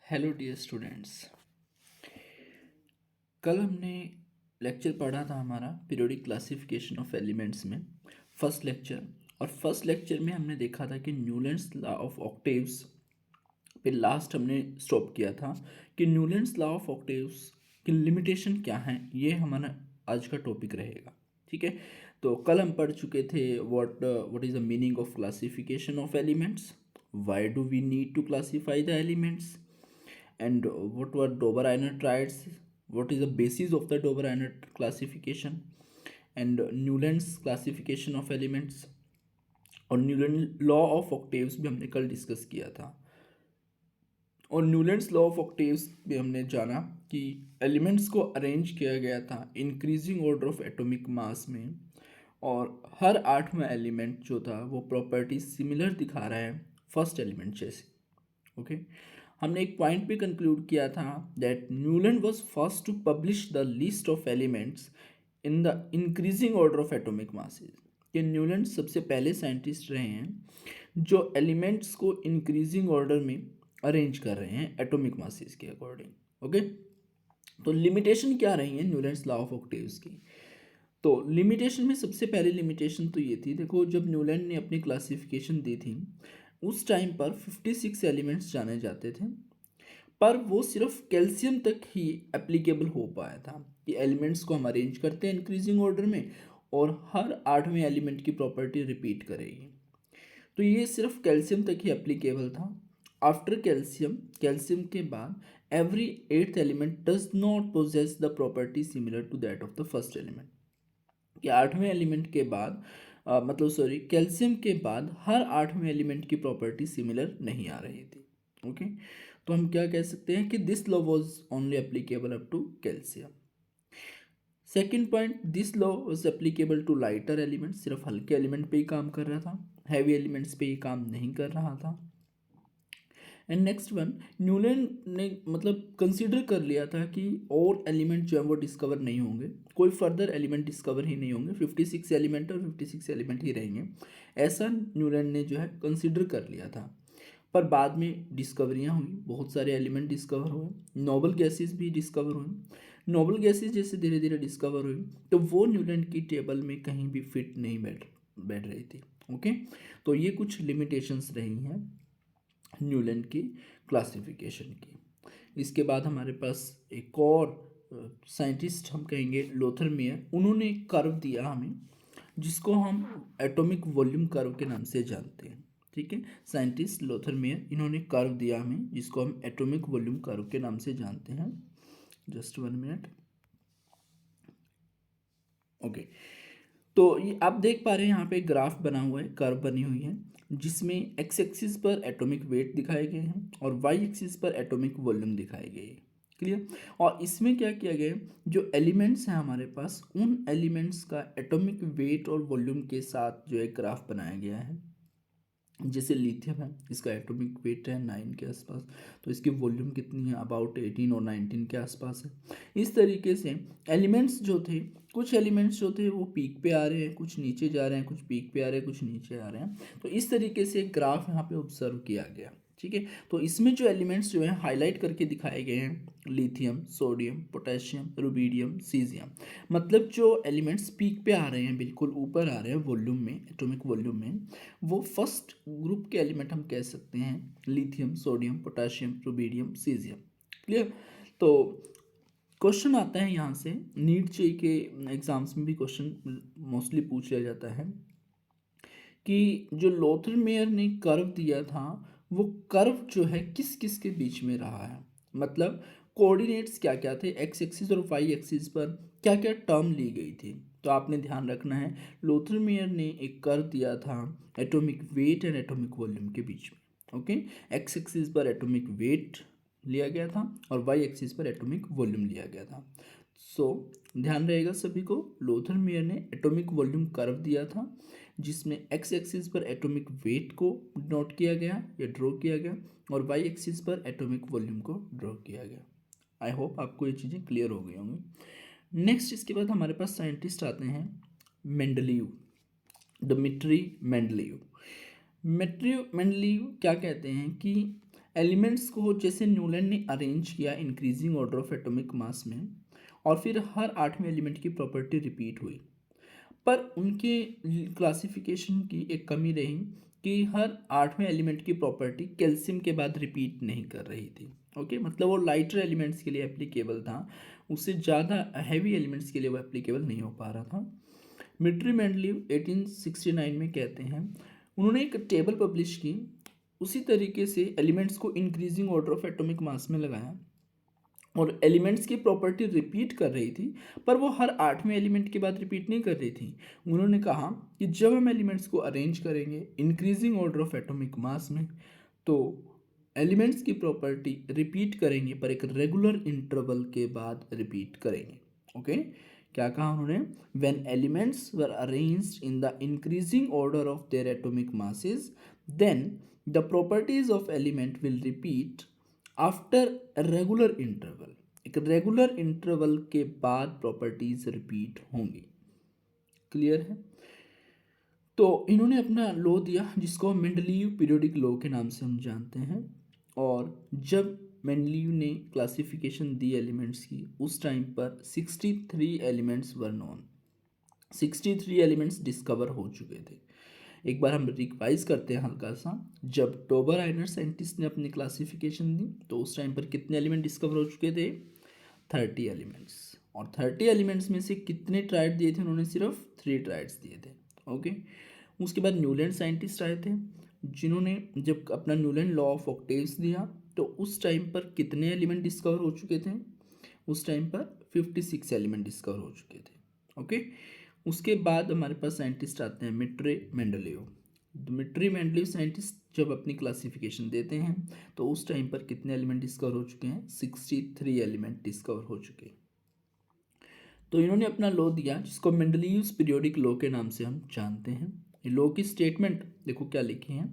Hello dear students. कल हमने lecture पढ़ा था हमारा पीरियोडिक क्लासिफिकेशन ऑफ एलिमेंट्स में फर्स्ट लेक्चर। और फर्स्ट लेक्चर में हमने देखा था कि न्यूलैंड्स लॉ ऑफ ऑक्टेव्स पे लास्ट हमने स्टॉप किया था कि न्यूलैंड्स लॉ ऑफ ऑक्टेव्स की लिमिटेशन क्या है, ये हमारा आज का टॉपिक रहेगा। ठीक है, तो कल हम पढ़ चुके थे what is the meaning of classification of elements, why do we need to classify the elements, and what were Dober-Einer triads, what is the basis of the Dober-Einer classification, and Newland's classification of elements और Newland law of octaves भी हमने कल discuss किया था। और Newlands law of octaves भी हमने जाना कि एलिमेंट्स को अरेंज किया गया था increasing order of atomic mass में, और हर आठवां एलिमेंट जो था वो प्रॉपर्टी सिमिलर दिखा रहा है फर्स्ट एलिमेंट जैसे। ओके, हमने एक पॉइंट पे कंक्लूड किया था that Newland was first to publish the list of elements in the increasing order of atomic masses. कि न्यूलैंड सबसे पहले साइंटिस्ट रहे हैं जो एलिमेंट्स को इंक्रीजिंग ऑर्डर में अरेंज कर रहे हैं एटॉमिक मासेस के अकॉर्डिंग। ओके, तो लिमिटेशन क्या रही है न्यूलैंड्स लॉ ऑफ ऑक्टेव्स की। तो लिमिटेशन में सबसे पहली लिमिटेशन तो ये थी, देखो जब न्यूलैंड ने अपनी क्लासिफिकेशन दी थी उस टाइम पर 56 एलिमेंट्स जाने जाते थे, पर वो सिर्फ कैल्शियम तक ही एप्लीकेबल हो पाया था कि एलिमेंट्स को हम अरेंज करते हैं इंक्रीजिंग ऑर्डर में और हर आठवें एलिमेंट की प्रॉपर्टी रिपीट करेगी। तो ये सिर्फ कैल्शियम तक ही एप्लीकेबल था। आफ्टर कैल्शियम, कैल्शियम के बाद every eighth element does not possess the property similar to that of the first element. कि आठवें एलिमेंट के बाद कैल्शियम के बाद हर आठवें एलिमेंट की प्रॉपर्टी सिमिलर नहीं आ रही थी। ओके, तो हम क्या कह सकते हैं कि this law was only applicable up to calcium. Second point, this law was applicable to lighter element, सिर्फ हल्के एलिमेंट पे ही काम कर रहा था, हैवी एलिमेंट्स पे ही काम नहीं कर रहा था। एंड नेक्स्ट वन, न्यूलैंड ने मतलब कंसिडर कर लिया था कि और एलिमेंट जो है वो डिस्कवर नहीं होंगे, कोई फर्दर एलिमेंट डिस्कवर ही नहीं होंगे, 56 एलिमेंट और 56 एलिमेंट ही रहेंगे, ऐसा न्यूलैंड ने जो है कंसिडर कर लिया था। पर बाद में डिस्कवरियाँ हुई, बहुत सारे एलिमेंट डिस्कवर हुए, नोबल गैसेस भी डिस्कवर हुई। नोबल गैसेस जैसे धीरे धीरे डिस्कवर हुई तो वो न्यूलैंड की टेबल में कहीं भी फिट नहीं बैठ रही थी। ओके, तो ये कुछ लिमिटेशंस रही हैं न्यूलैंड की क्लासिफिकेशन की। इसके बाद हमारे पास एक और साइंटिस्ट हम कहेंगे लोथर मेयर, उन्होंने एक कर्व दिया हमें जिसको हम एटॉमिक वॉल्यूम कर्व के नाम से जानते हैं। ठीक है, साइंटिस्ट लोथर मेयर, इन्होंने कर्व दिया हमें जिसको हम एटॉमिक वॉल्यूम कर्व के नाम से जानते हैं। Just 1 minute. ओके, तो ये आप देख पा रहे हैं यहाँ पे एक ग्राफ बना हुआ है, कर्व बनी हुई है जिसमें एक्स एक्सिस पर एटॉमिक वेट दिखाए गए हैं और वाई एक्सिस पर एटॉमिक वॉल्यूम दिखाए गए हैं। क्लियर। और इसमें क्या किया गया है, जो एलिमेंट्स हैं हमारे पास उन एलिमेंट्स का एटॉमिक वेट और वॉल्यूम के साथ जो है ग्राफ बनाया गया है। जैसे लिथियम है, इसका एटॉमिक वेट है 9 के आसपास, तो इसकी वॉल्यूम कितनी है, अबाउट 18 और 19 के आसपास है। इस तरीके से एलिमेंट्स जो थे, कुछ एलिमेंट्स जो थे वो पीक पे आ रहे हैं, कुछ नीचे जा रहे हैं, कुछ पीक पे आ रहे हैं, कुछ नीचे आ रहे हैं। तो इस तरीके से एक ग्राफ यहाँ पे ऑब्जर्व किया गया। ठीक है, तो इसमें जो एलिमेंट्स जो हैं हाईलाइट करके दिखाए गए हैं, lithium, sodium, potassium, rubidium, caesium. मतलब जो एलिमेंट्स पीक पे आ रहे हैं, बिल्कुल ऊपर आ रहे हैं वॉल्यूम में, एटॉमिक वॉल्यूम में, वो फर्स्ट ग्रुप के एलिमेंट हम कह सकते हैं lithium, sodium, potassium, rubidium, caesium. Clear. तो क्वेश्चन आता है यहाँ से, नीट जे के एग्जाम्स में भी क्वेश्चन मोस्टली पूछ लिया जाता है कि जो लोथर मेयर ने कर्व दिया था वो कर्व जो है किस किस के बीच में रहा है, मतलब कोऑर्डिनेट्स क्या क्या थे, एक्स एक्सिस और वाई एक्सिस पर क्या क्या टर्म ली गई थी। तो आपने ध्यान रखना है, लोथर मेयर ने एक कर्व दिया था atomic weight and atomic volume के बीच में। ओके, एक्स एक्सिस पर एटॉमिक वेट लिया गया था और वाई एक्सिस पर एटॉमिक वॉल्यूम लिया गया था। सो ध्यान रहेगा सभी को, लोथर मेयर ने एटॉमिक वॉल्यूम कर्व दिया था जिसमें एक्स एक्सिस पर एटॉमिक वेट को नोट किया गया या ड्रॉ किया गया और वाई एक्सिस पर एटॉमिक वॉल्यूम को ड्रॉ किया गया। आई होप आपको ये चीज़ें क्लियर हो गई होंगी। नेक्स्ट इसके बाद हमारे पास साइंटिस्ट आते हैं मेंडलीव, डमिट्री मेंडलीव। मेंडलीव क्या कहते हैं कि एलिमेंट्स को जैसे न्यूलैंड ने अरेंज किया increasing order of atomic mass में, और फिर हर 8वें एलिमेंट की प्रॉपर्टी रिपीट हुई, पर उनके क्लासिफिकेशन की एक कमी रही कि हर 8वें एलिमेंट की प्रॉपर्टी कैल्शियम के बाद रिपीट नहीं कर रही थी। ओके, मतलब वो लाइटर एलिमेंट्स के लिए एप्लीकेबल था, उससे ज़्यादा हैवी एलिमेंट्स के लिए वो एप्लीकेबल नहीं हो पा रहा था। मिट्री मेंडलीव 1869 में कहते हैं, उन्होंने एक टेबल पब्लिश की, उसी तरीके से एलिमेंट्स को increasing order of atomic mass में लगाया और एलिमेंट्स की प्रॉपर्टी रिपीट कर रही थी, पर वो हर 8वें एलिमेंट के बाद रिपीट नहीं कर रही थी। उन्होंने कहा कि जब हम एलिमेंट्स को अरेंज करेंगे increasing order of atomic mass में, तो एलिमेंट्स की प्रॉपर्टी रिपीट करेंगे पर एक रेगुलर इंटरवल के बाद रिपीट करेंगे। ओके, क्या कहा उन्होंने? When elements were arranged in the increasing order of their atomic masses, then the properties of element will repeat after regular interval. एक रेगुलर इंटरवल के बाद प्रॉपर्टीज रिपीट होंगी। क्लियर है? तो इन्होंने अपना लॉ दिया जिसको मेंडलीव पीरियोडिक लॉ के नाम से हम जानते हैं। और जब मेंडलीव ने क्लासिफिकेशन दी एलिमेंट्स की, उस टाइम पर 63 elements were known, 63 elements discover हो चुके थे। एक बार हम रिवाइज करते हैं हल्का सा। जब टोबर आइनर साइंटिस्ट ने अपनी क्लासिफिकेशन दी तो उस टाइम पर कितने एलिमेंट डिस्कवर हो चुके थे? 30 एलिमेंट्स। और 30 एलिमेंट्स में से कितने ट्राइड दिए थे उन्होंने? सिर्फ 3 ट्राइड्स दिए थे। ओके, उसके बाद न्यूलैंड साइंटिस्ट आए थे, जिन्होंने जब अपना न्यूलैंड लॉ ऑफ ऑक्टेव्स दिया तो उस टाइम पर कितने एलिमेंट डिस्कवर हो चुके थे? उस टाइम पर 56 एलिमेंट डिस्कवर हो चुके थे। ओके, उसके बाद हमारे पास साइंटिस्ट आते हैं मिट्रे मेंडलीव। मिट्री मेंडलीव साइंटिस्ट जब अपनी क्लासिफिकेशन देते हैं तो उस टाइम पर कितने एलिमेंट डिस्कवर हो चुके हैं? 63 एलिमेंट डिस्कवर हो चुके। तो इन्होंने अपना लॉ दिया जिसको मेंडलीव्स पीरियोडिक लॉ के नाम से हम जानते हैं। ये लॉ की स्टेटमेंट देखो क्या लिखी है।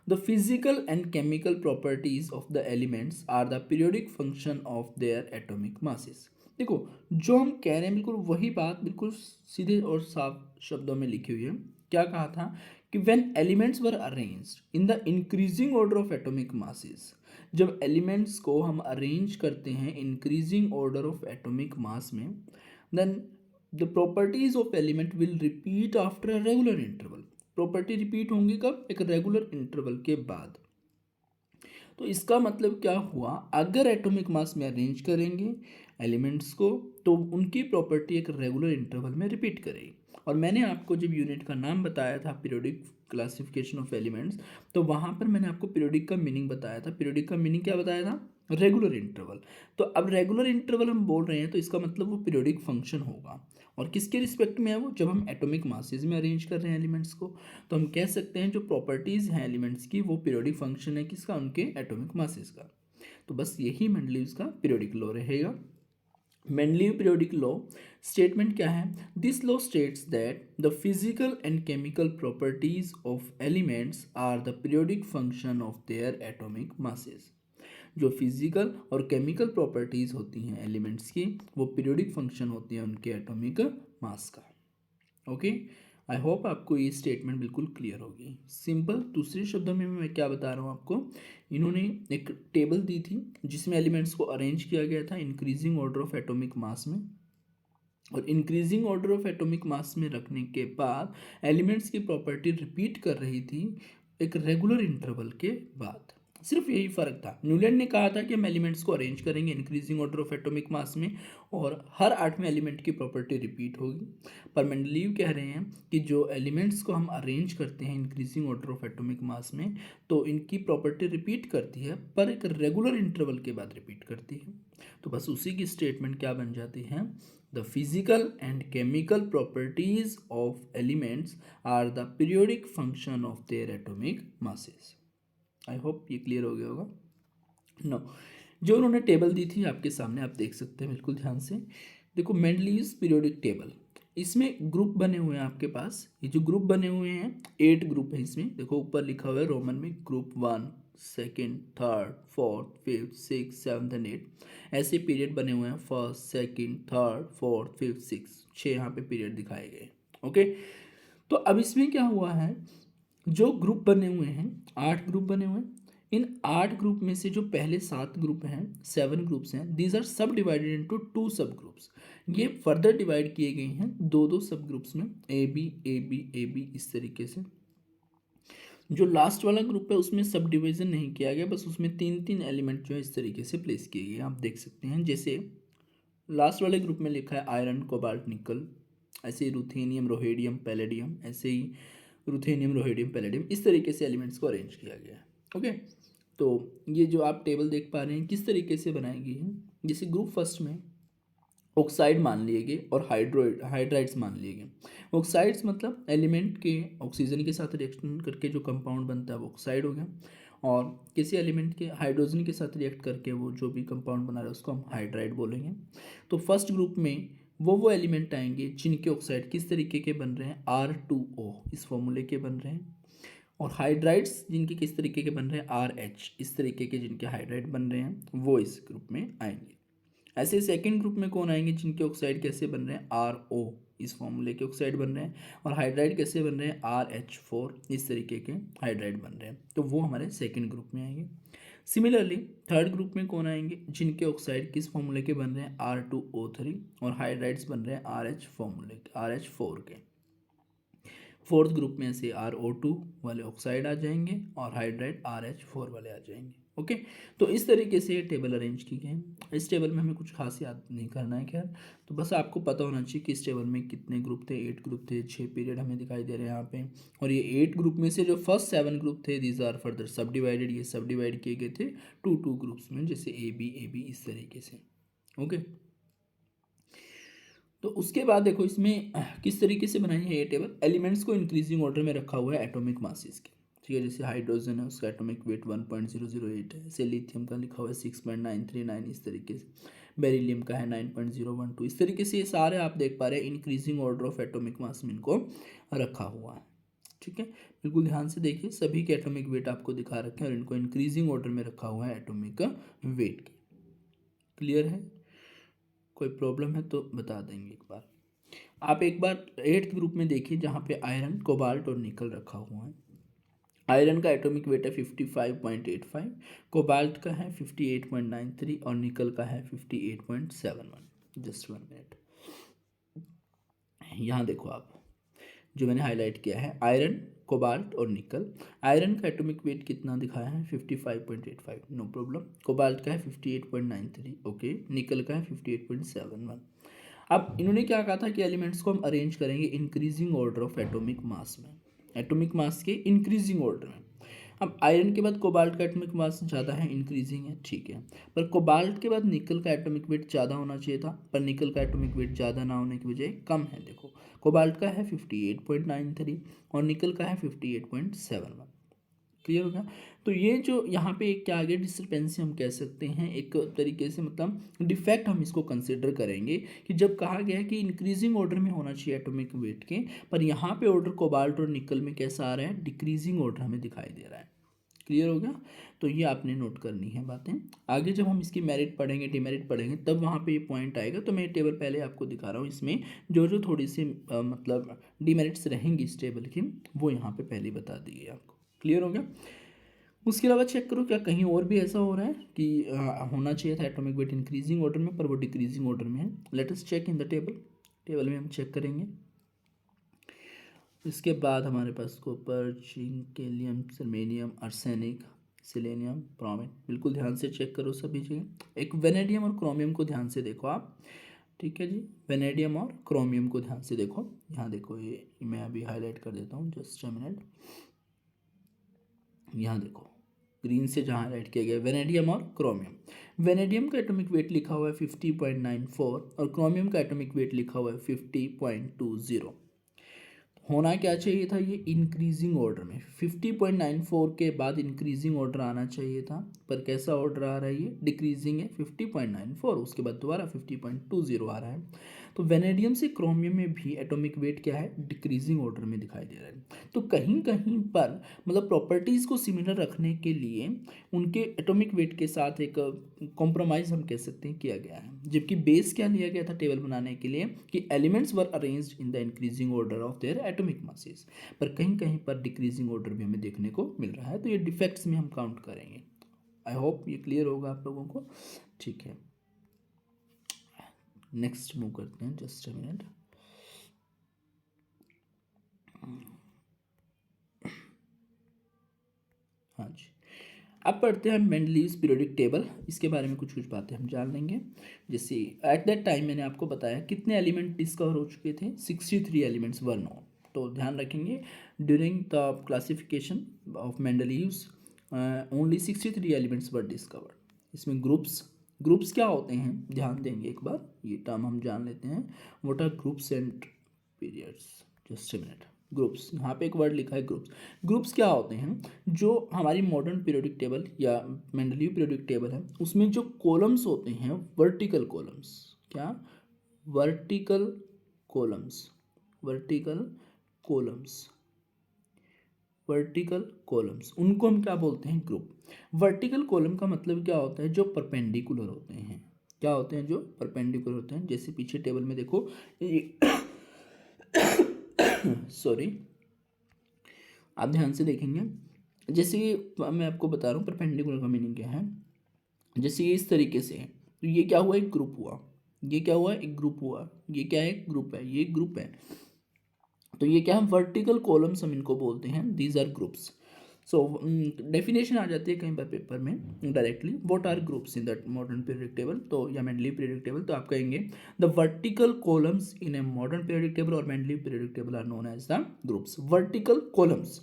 The physical and chemical properties of the elements are the periodic function of their atomic masses. देखो, जो हम कह रहे हैं बिल्कुल वही बात बिल्कुल सीधे और साफ शब्दों में लिखी हुई है। क्या कहा था कि when elements were arranged in the increasing order of atomic masses, जब एलिमेंट्स को हम अरेंज करते हैं increasing order of atomic mass में, then the properties of element will repeat after a regular interval। Property repeat होंगी कब? एक regular interval के बाद। तो इसका मतलब क्या हुआ? अगर एटॉमिक मास में अरेंज करेंगे एलिमेंट्स को तो उनकी प्रॉपर्टी एक रेगुलर इंटरवल में रिपीट करेगी। और मैंने आपको जब यूनिट का नाम बताया था पीरियोडिक क्लासिफिकेशन ऑफ एलिमेंट्स, तो वहाँ पर मैंने आपको पीरियोडिक का मीनिंग बताया था। पीरियोडिक का मीनिंग क्या बताया था? Regular interval. तो अब रेगुलर इंटरवल हम बोल रहे हैं तो इसका मतलब वो पीरियोडिक फंक्शन होगा। और किसके रिस्पेक्ट में है वो? जब हम एटॉमिक मासेस में अरेंज कर रहे हैं एलिमेंट्स को, तो हम कह सकते हैं जो प्रॉपर्टीज़ हैं एलिमेंट्स की वो पीरियोडिक फंक्शन है किसका? उनके एटॉमिक मासेस का। तो बस यही मेंडलीव्स का पीरियोडिक लॉ रहेगा। मेंडलीव पीरियोडिक लॉ स्टेटमेंट क्या है? This law states that the physical and chemical properties of elements are the periodic function of their atomic masses. जो फिजिकल और केमिकल प्रॉपर्टीज होती हैं एलिमेंट्स की, वो पीरियोडिक फंक्शन होती हैं उनके एटॉमिक मास का। ओके, आई होप आपको ये स्टेटमेंट बिल्कुल क्लियर होगी। सिंपल दूसरे शब्दों में मैं क्या बता रहा हूँ आपको, इन्होंने एक टेबल दी थी जिसमें एलिमेंट्स को अरेंज किया गया था increasing order of atomic mass में, और increasing order of atomic mass में रखने के बाद एलिमेंट्स की प्रॉपर्टी रिपीट कर रही थी एक रेगुलर इंटरवल के बाद। सिर्फ यही फ़र्क था। न्यूलैंड ने कहा था कि हम एलिमेंट्स को अरेंज करेंगे increasing order of atomic mass में और हर 8वें एलिमेंट की प्रॉपर्टी रिपीट होगी। पर मेंडलीव कह रहे हैं कि जो एलिमेंट्स को हम अरेंज करते हैं increasing order of atomic mass में, तो इनकी प्रॉपर्टी रिपीट करती है पर एक रेगुलर इंटरवल के बाद रिपीट करती है। तो बस उसी की स्टेटमेंट क्या बन जाती है? The physical and chemical properties of elements are the periodic function of their atomic masses। I hope ये क्लियर हो गया होगा। नो, जो उन्होंने टेबल दी थी आपके सामने आप देख सकते हैं बिल्कुल ध्यान से। देखो, मेंडलीव्स पीरियोडिक टेबल, इसमें ग्रुप बने हुए हैं आपके पास। ये जो ग्रुप बने हुए हैं 8 ग्रुप हैं इसमें। देखो ऊपर लिखा हुआ है रोमन में group 1, second, third, fourth, fifth, six, seventh and 8। ऐसे पीरियड बने हुए हैं, first, second, third, fourth, fifth, six, 6 यहाँ पे पीरियड दिखाए गए। ओके, तो अब इसमें क्या हुआ है, जो ग्रुप बने हुए हैं 8 ग्रुप बने हुए हैं, इन 8 ग्रुप में से जो पहले 7 ग्रुप हैं, 7 ग्रुप्स हैं, दीज आर सब डिवाइडेड इनटू 2 सब ग्रुप्स। ये फर्दर डिवाइड किए गए हैं दो दो सब ग्रुप्स में, A B A B A B, इस तरीके से। जो लास्ट वाला ग्रुप है उसमें सब डिवीजन नहीं किया गया, बस उसमें 3 एलिमेंट जो है इस तरीके से प्लेस किए गए, आप देख सकते हैं। जैसे लास्ट वाले ग्रुप में लिखा है आयरन, कोबाल्ट, निकल, ऐसे ही रुथेनियम, रोहेडियम, पैलेडियम, ऐसे ही रुथेनियम, रोहेडियम, पैलेडियम, इस तरीके से एलिमेंट्स को अरेंज किया गया है। ओके, तो ये जो आप टेबल देख पा रहे हैं किस तरीके से बनाई गई है। जैसे ग्रुप फर्स्ट में ऑक्साइड मान लिए गए और हाइड्राइड्स मान लिए गए। ऑक्साइड्स मतलब एलिमेंट के ऑक्सीजन के साथ रिएक्शन करके जो कंपाउंड बनता है वो ऑक्साइड हो गया, और किसी एलिमेंट के हाइड्रोजन के साथ रिएक्ट करके वो जो भी कंपाउंड बना रहा है उसको हम हाइड्राइड बोलेंगे। तो फर्स्ट ग्रुप में वो एलिमेंट आएंगे जिनके ऑक्साइड किस तरीके के बन रहे हैं, R2O इस फॉर्मूले के बन रहे हैं, और हाइड्राइड्स जिनके किस तरीके के बन रहे हैं, RH इस तरीके के जिनके हाइड्राइड बन रहे हैं, वो इस ग्रुप में आएंगे। ऐसे सेकेंड ग्रुप में कौन आएंगे, जिनके ऑक्साइड कैसे बन रहे हैं, RO इस फॉर्मूले के ऑक्साइड बन रहे हैं, और हाइड्राइड कैसे बन रहे हैं, RH4 इस तरीके के हाइड्राइड बन रहे हैं, तो वो हमारे सेकेंड ग्रुप में आएंगे। सिमिलरली थर्ड ग्रुप में कौन आएंगे, जिनके ऑक्साइड किस फॉर्मूले के बन रहे हैं, R2O3, और हाइड्राइड्स बन रहे हैं RH फॉर्मूले RH4 के। फोर्थ ग्रुप में से RO2 वाले ऑक्साइड आ जाएंगे और हाइड्राइड RH4 वाले आ जाएंगे। ओके, तो इस तरीके से ये टेबल अरेंज की गई। इस टेबल में हमें कुछ खास याद नहीं करना है, खैर तो बस आपको पता होना चाहिए कि इस टेबल में कितने ग्रुप थे, 8 ग्रुप थे, 6 पीरियड हमें दिखाई दे रहे हैं यहाँ पे, और ये 8 ग्रुप में से जो फर्स्ट 7 ग्रुप थे दीज आर फर्दर सब डिवाइडेड, ये सब डिवाइड किए गए थे 2 ग्रुप्स में, जैसे ए बी इस तरीके से। ओके, तो उसके बाद देखो इसमें किस तरीके से बनाई है ये टेबल। एलिमेंट्स को इंक्रीजिंग ऑर्डर में रखा हुआ है एटॉमिक मासेस के, ठीक है। जैसे हाइड्रोजन है उसका एटॉमिक वेट 1.008 है, ऐसे लिथियम का लिखा हुआ है 6.939 इस तरीके से, बेरिलियम का है 9.012 इस तरीके से। ये सारे आप देख पा रहे हैं increasing order of atomic mass में इनको रखा हुआ है, ठीक है। बिल्कुल ध्यान से देखिए, सभी के एटॉमिक वेट आपको दिखा रखे हैं और इनको इंक्रीजिंग ऑर्डर में रखा हुआ है एटॉमिक वेट के। क्लियर है, कोई प्रॉब्लम है तो बता देंगे एक बार। आप एक बार 8th ग्रुप में देखिए जहाँ पे आयरन, कोबाल्ट और निकल रखा हुआ है। आयरन का एटॉमिक वेट है 55.85, कोबाल्ट का है 58.93 और निकल का है 58.71। जस्ट 1 मिनट, यहाँ देखो आप जो मैंने हाईलाइट किया है, आयरन, कोबाल्ट और निकल। आयरन का एटॉमिक वेट कितना दिखाया है, 55.85, नो प्रॉब्लम। कोबाल्ट का है 58.93, ओके। निकल का है 58.71। अब इन्होंने क्या कहा था कि एलिमेंट्स को हम अरेंज करेंगे increasing order of atomic mass में, एटॉमिक मास के इंक्रीजिंग ऑर्डर में। अब आयरन के बाद कोबाल्ट का एटॉमिक मास ज़्यादा है, इंक्रीजिंग है, ठीक है। पर कोबाल्ट के बाद निकल का एटॉमिक वेट ज़्यादा होना चाहिए था, पर निकल का एटॉमिक वेट ज़्यादा ना होने की वजह कम है। देखो कोबाल्ट का है 58.93 और निकल का है 58.71। क्लियर हो गया। तो ये जो यहाँ पे एक क्या आ गया, डिस्क्रिपेंसी हम कह सकते हैं एक तरीके से, मतलब डिफेक्ट हम इसको कंसिडर करेंगे कि जब कहा गया है कि इंक्रीजिंग ऑर्डर में होना चाहिए एटॉमिक वेट के, पर यहाँ पे ऑर्डर कोबाल्ट और निकल में कैसा आ रहा है, डिक्रीजिंग ऑर्डर हमें दिखाई दे रहा है। क्लियर हो गया, तो ये आपने नोट करनी है बातें। आगे जब हम इसकी मेरिट पढ़ेंगे, डिमेरिट पढ़ेंगे, तब वहाँ पे ये पॉइंट आएगा। तो मैं ये टेबल पहले आपको दिखा रहा हूँ, इसमें जो जो थोड़ी सी मतलब डिमेरिट्स रहेंगी इस टेबल की, वो यहाँ पे पहले बता दी है आपको। क्लियर हो गया। उसके अलावा चेक करो क्या कहीं और भी ऐसा हो रहा है कि होना चाहिए था एटॉमिक वेट इंक्रीजिंग ऑर्डर में, पर वो डिक्रीजिंग ऑर्डर में है। Let us check in the table, table में हम चेक करेंगे। इसके बाद हमारे पास copper, zinc, gallium, germanium, arsenic, selenium, bromine, बिल्कुल ध्यान से चेक करो सभी जगह। एक वेनेडियम और क्रोमियम को ध्यान से देखो आप, ठीक है जी। वेनेडियम और क्रोमियम को ध्यान से देखो, यहाँ देखो, ये मैं अभी हाईलाइट कर देता हूँ, जस्ट अ मिनट। यहाँ देखो ग्रीन से जहाँ हाईलाइट किया गया वेनेडियम और क्रोमियम। वेनेडियम का एटॉमिक वेट लिखा हुआ है 50.94 और क्रोमियम का एटॉमिक वेट लिखा हुआ है 50.20। होना क्या चाहिए था, ये इंक्रीजिंग ऑर्डर में 50.94 के बाद इंक्रीजिंग ऑर्डर आना चाहिए था, पर कैसा ऑर्डर आ रहा है, ये डिक्रीजिंग है 50.94, उसके बाद दोबारा 50.20 आ रहा है। तो वेनेडियम से क्रोमियम में भी एटॉमिक वेट क्या है, डिक्रीजिंग ऑर्डर में दिखाई दे रहा है। तो कहीं कहीं पर मतलब प्रॉपर्टीज़ को सिमिलर रखने के लिए उनके एटॉमिक वेट के साथ एक कॉम्प्रोमाइज़ हम कह सकते हैं किया गया है। जबकि बेस क्या लिया गया था टेबल बनाने के लिए कि elements were arranged in the increasing order of their atomic masses, पर कहीं कहीं पर डिक्रीजिंग ऑर्डर भी हमें देखने को मिल रहा है, तो ये डिफेक्ट्स में हम काउंट करेंगे। आई होप ये क्लियर होगा आप लोगों को। ठीक है, नेक्स्ट मूव करते हैं, जस्ट अ मिनट। हाँ जी, अब पढ़ते हैं मेंडलीव्स पीरियोडिक टेबल। इसके बारे में कुछ कुछ बातें हम जान लेंगे। जैसे एट दैट टाइम मैंने आपको बताया कितने एलिमेंट डिस्कवर हो चुके थे, 63 एलिमेंट्स वर नोन। तो ध्यान रखेंगे during the classification of Mendeleev's only 63 elements were discovered. इसमें ग्रुप्स क्या होते हैं ध्यान देंगे एक बार, ये टर्म हम जान लेते हैं। What are groups and periods, just a minute. Groups, यहाँ पे एक वर्ड लिखा है ग्रुप्स। ग्रुप्स क्या होते हैं, जो हमारी मॉडर्न पीरियोडिक टेबल या मेंडलीव पीरियोडिक टेबल है उसमें जो कॉलम्स होते हैं वर्टिकल कॉलम्स, क्या vertical columns, vertical columns, vertical columns, उनको हम क्या बोलते हैं, ग्रुप। वर्टिकल कॉलम का मतलब क्या होता है, जो परपेंडिकुलर होते हैं। क्या होते हैं, जो परपेंडिकुलर होते हैं। जैसे पीछे टेबल में देखो, सॉरी, आप ध्यान से देखेंगे। जैसे मैं आपको बता रहा हूँ परपेंडिकुलर का मीनिंग क्या है। जैसे ये इस तरीके से है, तो ये क्या हुआ, एक ग्रुप हुआ। ये क्या हुआ, एक ग्रुप हुआ। ये क्या है, ग्रुप है, ये ग्रुप है। तो ये क्या है, वर्टिकल कॉलम्स हम इनको बोलते हैं, these are groups. So definition आ जाती है कहीं पर पेपर में directly, what are groups in the modern periodic table, तो या मेंडलीव पीरियोडिक टेबल। तो आप कहेंगे the vertical columns in a modern periodic table और Mendeleev periodic table are known as the groups. Vertical columns,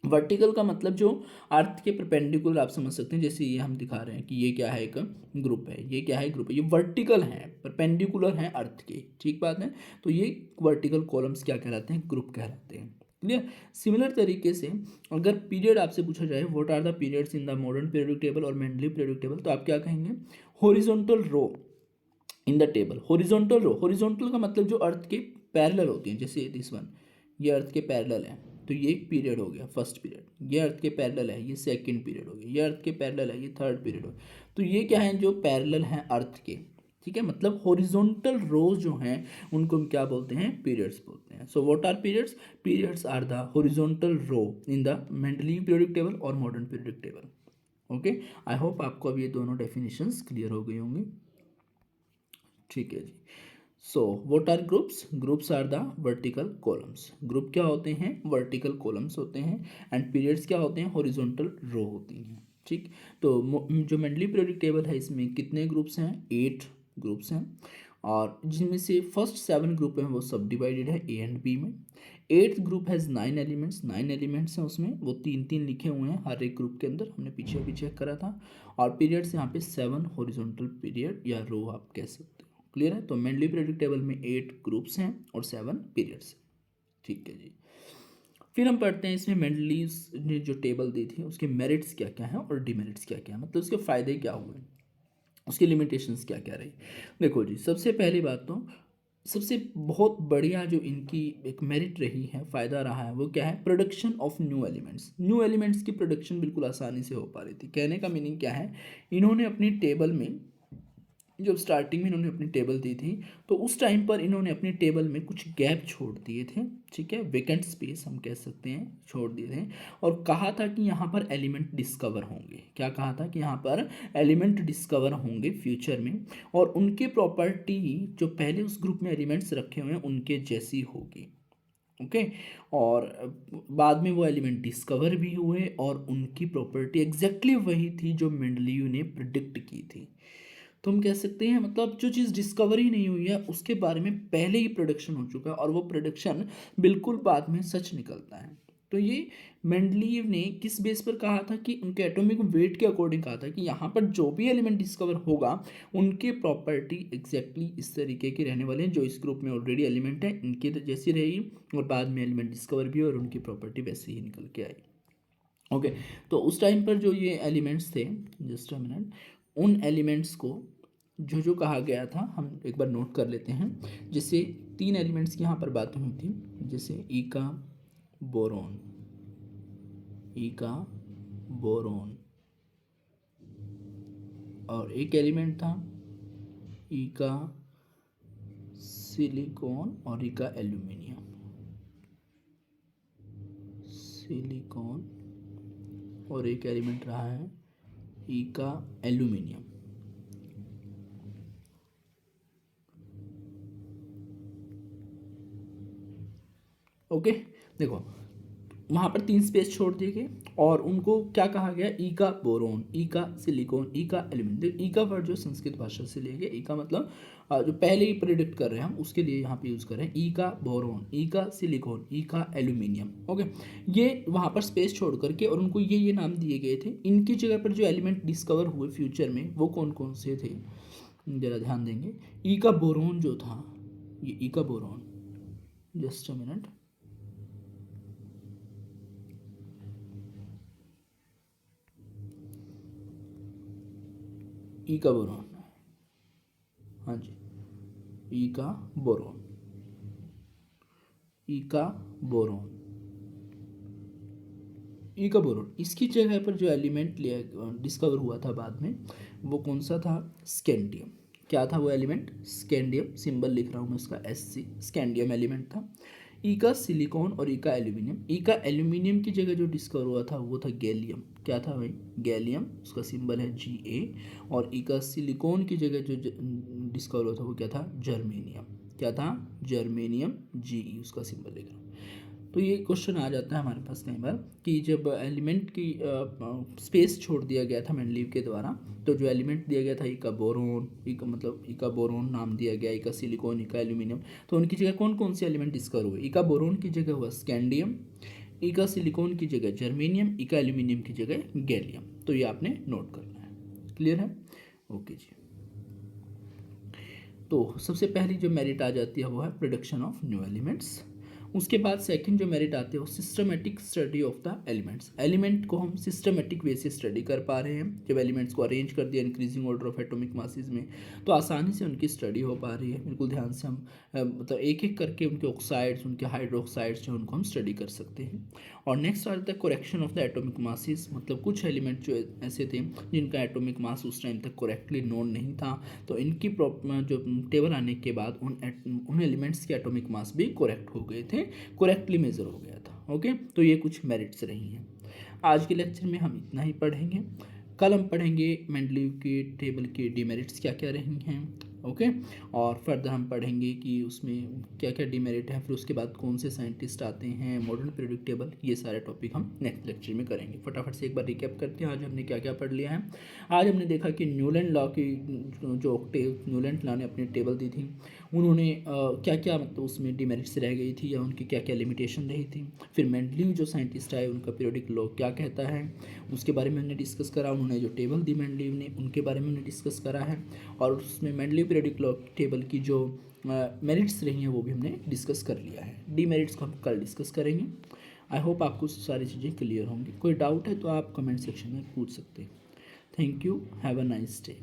vertical का मतलब जो अर्थ के परपेंडिकुलर, आप समझ सकते हैं। जैसे ये हम दिखा रहे हैं कि ये क्या है, एक ग्रुप है, ये क्या है, ग्रुप है, ये वर्टिकल है, परपेंडिकुलर है अर्थ के, ठीक बात है। तो ये वर्टिकल कॉलम्स क्या कहलाते हैं, ग्रुप कहलाते हैं। क्लियर। सिमिलर तरीके से अगर पीरियड आपसे पूछा जाए, what are the periods in the modern periodic table और मेंडलीव पीरियोडिक टेबल, तो आप क्या कहेंगे, horizontal row in the table. Horizontal row, horizontal का मतलब जो अर्थ के पैरेलल होती हैं, जैसे दिस वन, ये अर्थ के पैरेलल है, तो ये एक पीरियड हो गया, फर्स्ट पीरियड। ये अर्थ के पैरेलल है, ये सेकंड पीरियड हो गया। ये अर्थ के पैरेलल है, ये थर्ड पीरियड हो गया। तो ये क्या है, जो पैरेलल हैं अर्थ के, ठीक है। मतलब हॉरिजॉन्टल रोज जो हैं उनको हम क्या बोलते हैं, पीरियड्स बोलते हैं। So what are periods, periods are the horizontal row in the Mendeleev periodic table और modern periodic table. Okay, I hope आपको अब ये दोनों डेफिनेशंस क्लियर हो गई होंगी। ठीक है जी। So what are groups, groups are the vertical columns. Group क्या होते हैं, वर्टिकल कॉलम्स होते हैं। एंड पीरियड्स क्या होते हैं, हॉरिजॉन्टल रो होती हैं। ठीक। तो जो मेंडलीव पीरियोडिक टेबल है इसमें कितने ग्रुप्स हैं, 8 ग्रुप्स हैं। और जिनमें से फर्स्ट 7 ग्रुप हैं वो सब डिवाइडेड है ए एंड बी में। 8th group has 9 elements, 9 elements हैं उसमें, वो 3 3 लिखे हुए हैं हर एक ग्रुप के अंदर, हमने पीछे भी चेक करा था। और पीरियड्स यहाँ पे 7 हॉरिजॉन्टल पीरियड या रो आप कह सकते हो। क्लियर है। तो मेंडलीव पीरियोडिक टेबल में 8 ग्रुप्स हैं और 7 पीरियड्स। ठीक है जी। फिर हम पढ़ते हैं इसमें मेंडलीव्स ने जो टेबल दी थी उसके मेरिट्स क्या क्या हैं और डिमेरिट्स क्या क्या हैं, मतलब उसके फ़ायदे क्या हुए, उसकी लिमिटेशंस क्या क्या रही। देखो जी, सबसे पहली बात तो सबसे बहुत बढ़िया जो इनकी एक मेरिट रही है, फ़ायदा रहा है, वो क्या है, production of new elements. New elements की प्रोडक्शन बिल्कुल आसानी से हो पा रही थी। कहने का मीनिंग क्या है, इन्होंने अपनी टेबल में, जब स्टार्टिंग में इन्होंने अपनी टेबल दी थी तो उस टाइम पर इन्होंने अपनी टेबल में कुछ गैप छोड़ दिए थे, ठीक है, वेकेंट स्पेस हम कह सकते हैं, छोड़ दिए थे। और कहा था कि यहाँ पर एलिमेंट डिस्कवर होंगे। क्या कहा था, कि यहाँ पर एलिमेंट डिस्कवर होंगे फ्यूचर में, और उनके प्रॉपर्टी जो पहले उस ग्रुप में एलिमेंट्स रखे हुए हैं उनके जैसी होगी। ओके। और बाद में वो एलिमेंट डिस्कवर भी हुए और उनकी प्रॉपर्टी एग्जैक्टली वही थी जो मेंडलीव ने प्रिडिक्ट की थी। तो हम कह सकते हैं, मतलब जो चीज़ डिस्कवरी नहीं हुई है उसके बारे में पहले ही प्रोडक्शन हो चुका है और वो प्रोडक्शन बिल्कुल बाद में सच निकलता है। तो ये मेंडलीव ने किस बेस पर कहा था, कि उनके एटॉमिक वेट के अकॉर्डिंग कहा था कि यहाँ पर जो भी एलिमेंट डिस्कवर होगा उनके प्रॉपर्टी एग्जैक्टली इस तरीके के रहने वाले हैं, जो इस ग्रुप में ऑलरेडी एलिमेंट है इनके जैसी रहेगी, और बाद में एलिमेंट डिस्कवर भी और उनकी प्रॉपर्टी वैसे ही निकल के आई। ओके। तो उस टाइम पर जो ये एलिमेंट्स थे, जस्ट अ मिनट, उन एलिमेंट्स को जो जो कहा गया था हम एक बार नोट कर लेते हैं। जैसे 3 एलिमेंट्स की यहाँ पर बात हुई थी, जैसे ई का बोरोन, ई का बोरोन, और एक एलिमेंट था ई का सिलिकॉन और ई का एल्यूमिनियम। सिलिकॉन और एक एलिमेंट रहा है ई का एल्यूमिनियम। ओके, देखो वहाँ पर 3 स्पेस छोड़ दिए गए और उनको क्या कहा गया, ई का बोरोन, ई का सिलिकॉन, ई का एल्यूमिनियम। ई का वर्ड जो संस्कृत भाषा से लिए गए, ई का मतलब जो पहले ही प्रेडिक्ट कर रहे हैं हम उसके लिए यहाँ पे यूज़ कर रहे हैं, ई का बोरोन, ई का सिलिकॉन, ई का एल्यूमिनियम। ओके, ये वहाँ पर स्पेस छोड़ करके और उनको ये नाम दिए गए थे। इनकी जगह पर जो एलिमेंट डिस्कवर हुए फ्यूचर में वो कौन कौन से थे, जरा ध्यान देंगे। ई का बोरोन जो था, ये ई का बोरोन, जस्ट अ मिनट, ई का बोरोन, हाँ जी, ई का बोरोन, ई का बोरोन, ई का बोरोन। इसकी जगह पर जो एलिमेंट लिया डिस्कवर हुआ था बाद में, वो कौन सा था, स्कैंडियम। क्या था वो एलिमेंट, स्कैंडियम, सिंबल लिख रहा हूँ मैं इसका SC, स्कैंडियम एलिमेंट था। ई का सिलिकॉन और ई का एल्यूमिनियम। ई का एल्यूमिनियम की जगह जो डिस्कवर हुआ था वो था गैलियम। क्या था भाई, गैलियम, उसका सिंबल है Ga। और ई का सिलिकॉन की जगह जो डिस्कवर हुआ था वो क्या था, जर्मेनियम। क्या था, जर्मेनियम, Ge, उसका सिंबल लिख रहा हूँ। तो ये क्वेश्चन आ जाता है हमारे पास कई बार कि जब एलिमेंट की स्पेस छोड़ दिया गया था मेंडलीव के द्वारा, तो जो एलिमेंट दिया गया था ई का बोरोन, ई का मतलब ई का बोरोन नाम दिया गया, ई का सिलिकॉन, ई का एल्यूमिनियम, तो उनकी जगह कौन कौन से एलिमेंट डिस्कवर हुए, ई का बोरोन की जगह हुआ स्कैंडियम, ई का सिलिकॉन की जगह जर्मेनियम, ई का एल्यूमिनियम की जगह गैलियम। तो ये आपने नोट करना है। क्लियर है, ओके जी। तो सबसे पहली जो मेरिट आ जाती है वो है प्रोडक्शन ऑफ न्यू एलिमेंट्स। उसके बाद सेकंड जो मेरिट आते हैं वो systematic study of the elements. Element को हम सिस्टमेटिक वे से स्टडी कर पा रहे हैं। जब एलिमेंट्स को अरेंज कर दिया increasing order of atomic masses में, तो आसानी से उनकी स्टडी हो पा रही है। बिल्कुल ध्यान से हम मतलब एक एक करके उनके ऑक्साइड्स, उनके हाइड्रोक्साइड्स जो उनको हम स्टडी कर सकते हैं। और नेक्स्ट आ जाता है correction of the atomic masses. मतलब कुछ एलिमेंट जो ऐसे थे जिनका एटॉमिक मास उस टाइम तक करेक्टली नोन नहीं था, तो इनकी जो टेबल आने के बाद उन एलिमेंट्स के एटॉमिक मास भी करेक्ट हो गए थे, करेक्टली मेजर हो गया था। ओके, तो ये कुछ मेरिट्स रही हैं। आज के लेक्चर में हम इतना ही पढ़ेंगे। कल हम पढ़ेंगे मेंडलीव की टेबल के डिमेरिट्स क्या क्या रही हैं। ओके, और फर्दर हम पढ़ेंगे कि उसमें क्या क्या डिमेरिट है, फिर उसके बाद कौन से साइंटिस्ट आते हैं, मॉडर्न पीरियोडिक टेबल, ये सारे टॉपिक हम नेक्स्ट लेक्चर में करेंगे। फटाफट से एक बार रिकैप करते हैं आज हमने क्या क्या पढ़ लिया है। आज हमने देखा कि न्यूलैंड लॉ की जो ऑक्टेव न्यूलैंड लॉ ने अपनी टेबल दी थी, उन्होंने क्या क्या मतलब उसमें डिमेरिट्स रह गई थी या उनकी क्या क्या लिमिटेशन रही थी। फिर मेंडलीव जो साइंटिस्ट आए उनका पीरियोडिक लॉ क्या कहता है उसके बारे में हमने डिस्कस करा। उन्होंने जो टेबल दी मेंडलीव ने उनके बारे में हमने डिस्कस करा है। और उसमें मेंडलीव पीरियोडिक लॉ टेबल की जो मेरिट्स रही हैं वो भी हमने डिस्कस कर लिया है। डीमेरिट्स को हम कल डिस्कस करेंगे। आई होप आपको सारी चीज़ें क्लियर होंगी। कोई डाउट है तो आप कमेंट सेक्शन में पूछ सकते हैं। Thank you, have a nice day.